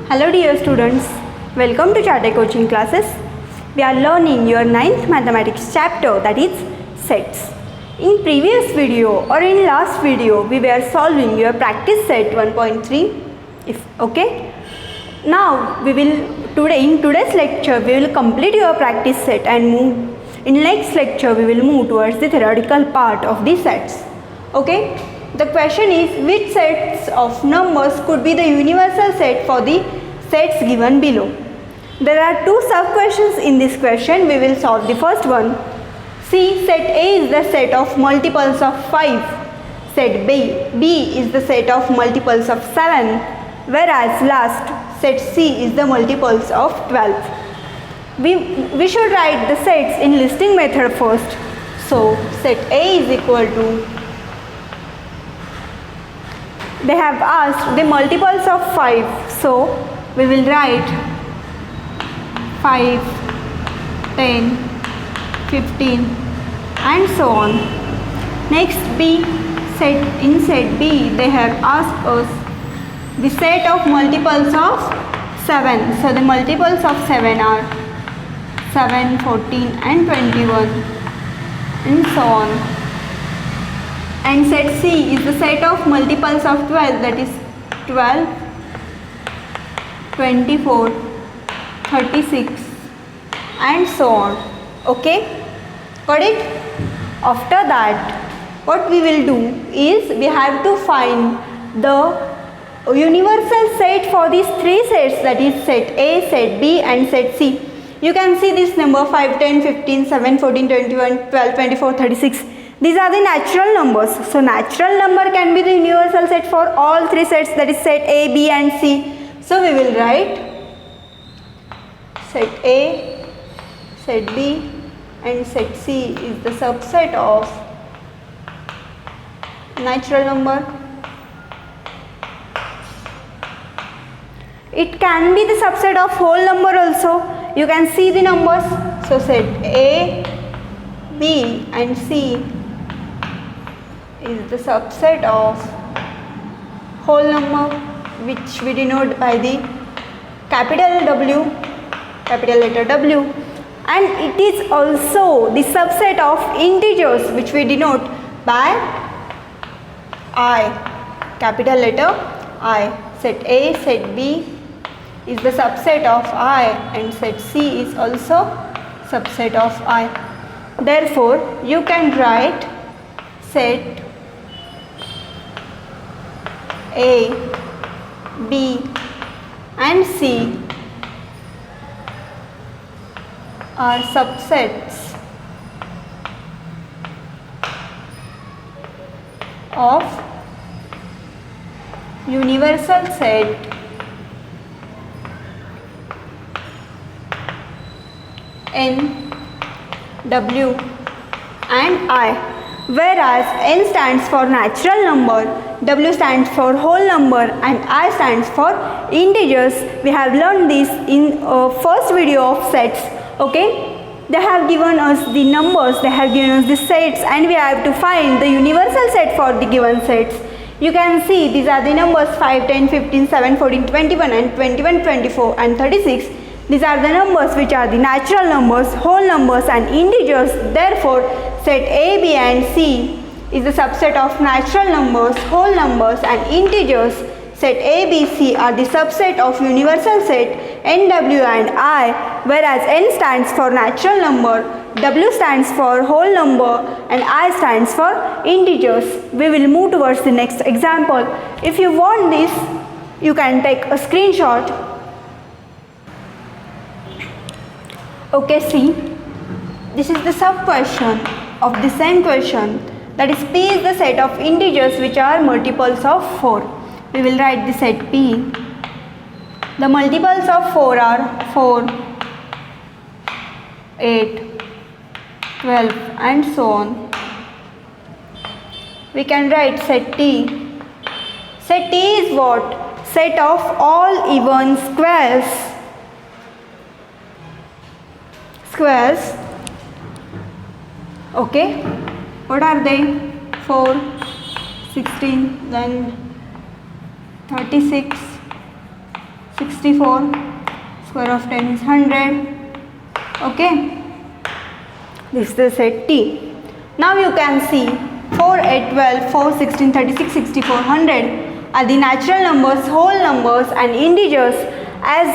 Hello dear students, welcome to Chartered Coaching Classes. We are learning your 9th mathematics chapter, that is sets. In previous video or in last video we were solving your practice set 1.3. Okay. Now in today's lecture we will complete your practice set and move. In next lecture we will move towards the theoretical part of the sets. Okay. The question is, which sets of numbers could be the universal set for the sets given below? There are two sub questions in this question. We will solve the first one. See, set A is the set of multiples of 5. Set B is the set of multiples of 7. Whereas last, set C is the multiples of 12. We should write the sets in listing method first. So, set A is equal to, they have asked the multiples of 5, so we will write 5, 10, 15 and so on. Next B, in set B they have asked us the set of multiples of 7. So the multiples of 7 are 7, 14 and 21 and so on. And set C is the set of multiples of 12, that is 12, 24, 36 and so on. Okay, got it? After that, what we will do is we have to find the universal set for these three sets, that is set A, set B and set C. You can see this number 5, 10, 15, 7, 14, 21, 12, 24, 36. These are the natural numbers. So natural number can be the universal set for all three sets, that is set A, B and C. So we will write set A, set B and set C is the subset of natural number. It can be the subset of whole number also. You can see the numbers. So set A, B and C is the subset of whole number, which we denote by the capital W, capital letter W, and it is also the subset of integers, which we denote by I, capital letter I. Set A, set B is the subset of I and set C is also subset of I. Therefore, you can write set A, B and C are subsets of universal set N, W and I, whereas N stands for natural number, W stands for whole number and I stands for integers. We have learned this in first video of sets. Okay, they have given us the numbers, they have given us the sets and we have to find the universal set for the given sets. You can see these are the numbers 5, 10, 15, 7, 14, 21 and 21, 24 and 36. These are the numbers which are the natural numbers, whole numbers and integers. Therefore, set A, B and C is the subset of natural numbers, whole numbers and integers. Set A, B, C are the subset of universal set N, W and I, whereas N stands for natural number, W stands for whole number and I stands for integers. We will move towards the next example. If you want this, you can take a screenshot. Okay, see, this is the sub question of the same question, that is P is the set of integers which are multiples of 4. We will write the set P. The multiples of 4 are 4, 8, 12 and so on. We can write set T. Set T is what? Set of all even squares. Okay, what are they? 4, 16, then 36, 64. Square of 10 is 100. Okay. This is the set T. Now you can see 4, 8, 12, 4, 16, 36, 64, 100 are the natural numbers, whole numbers and integers as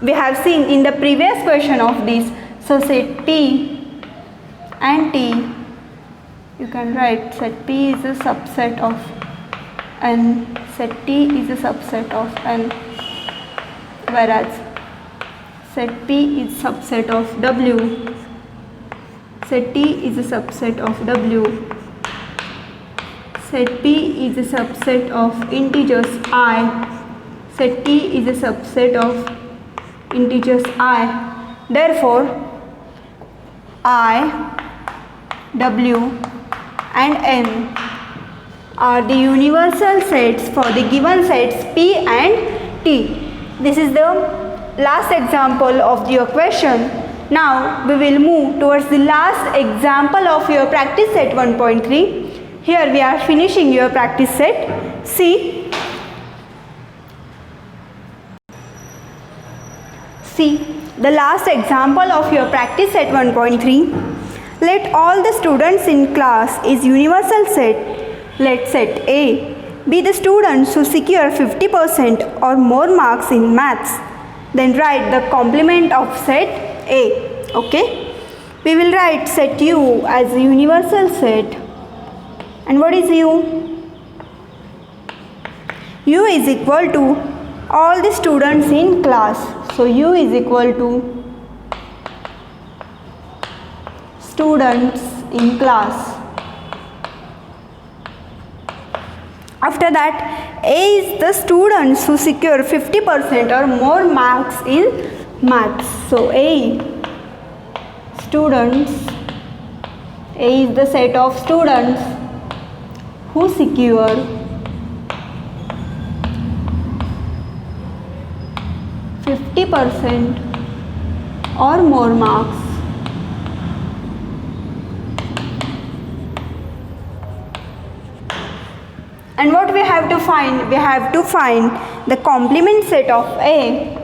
we have seen in the previous question of this. So set P and T, you can write set P is a subset of N, set T is a subset of N, whereas set P is subset of W, set T is a subset of W, set P is a subset of integers I, set T is a subset of integers I. Therefore, I, W and N are the universal sets for the given sets P and T. This is the last example of your question. Now we will move towards the last example of your practice set 1.3. Here we are finishing your practice set. See the last example of your practice set 1.3. Let all the students in class is universal set. Let set A be the students who secure 50% or more marks in maths. Then write the complement of set A. Okay. We will write set U as a universal set. And what is U? U is equal to all the students in class. So U is equal to students in class. After that, A is the students who secure 50% or more marks in maths. So A students, A is the set of students who secure 50% or more marks and what we have to find? We have to find the complement set of A.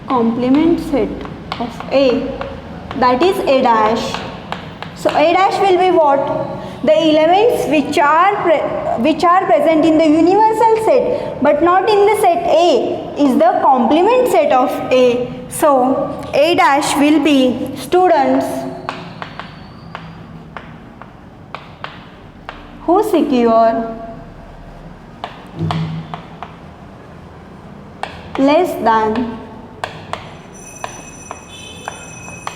Complement set of A, that is A dash. So A dash will be what? The elements which are present in the universal set but not in the set A is the complement set of A. So A dash will be students who secure less than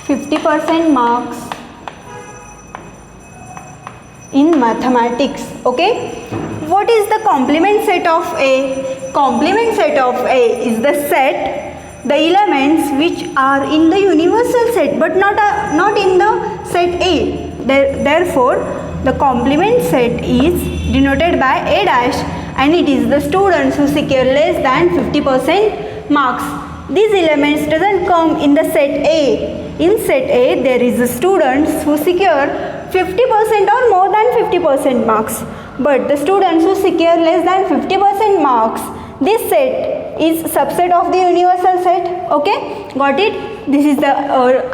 50% marks in mathematics. Okay. What is the complement set of A? Complement set of A is the set, the elements which are in the universal set but not in the set A. Therefore, the complement set is denoted by A dash and it is the students who secure less than 50% marks. These elements doesn't come in the set A. In set A, there is the students who secure 50% or more than 50% marks. But the students who secure less than 50% marks, this set is subset of the universal set. Okay, got it? This is the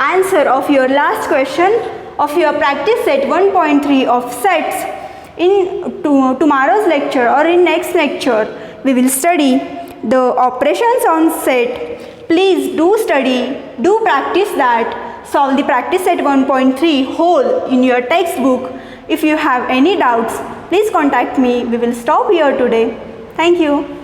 answer of your last question of your practice set 1.3 of sets. In tomorrow's lecture or in next lecture, we will study the operations on set. Please do study, do practice that, solve the practice set 1.3 whole in your textbook. If you have any doubts, please contact me. We will stop here today. Thank you.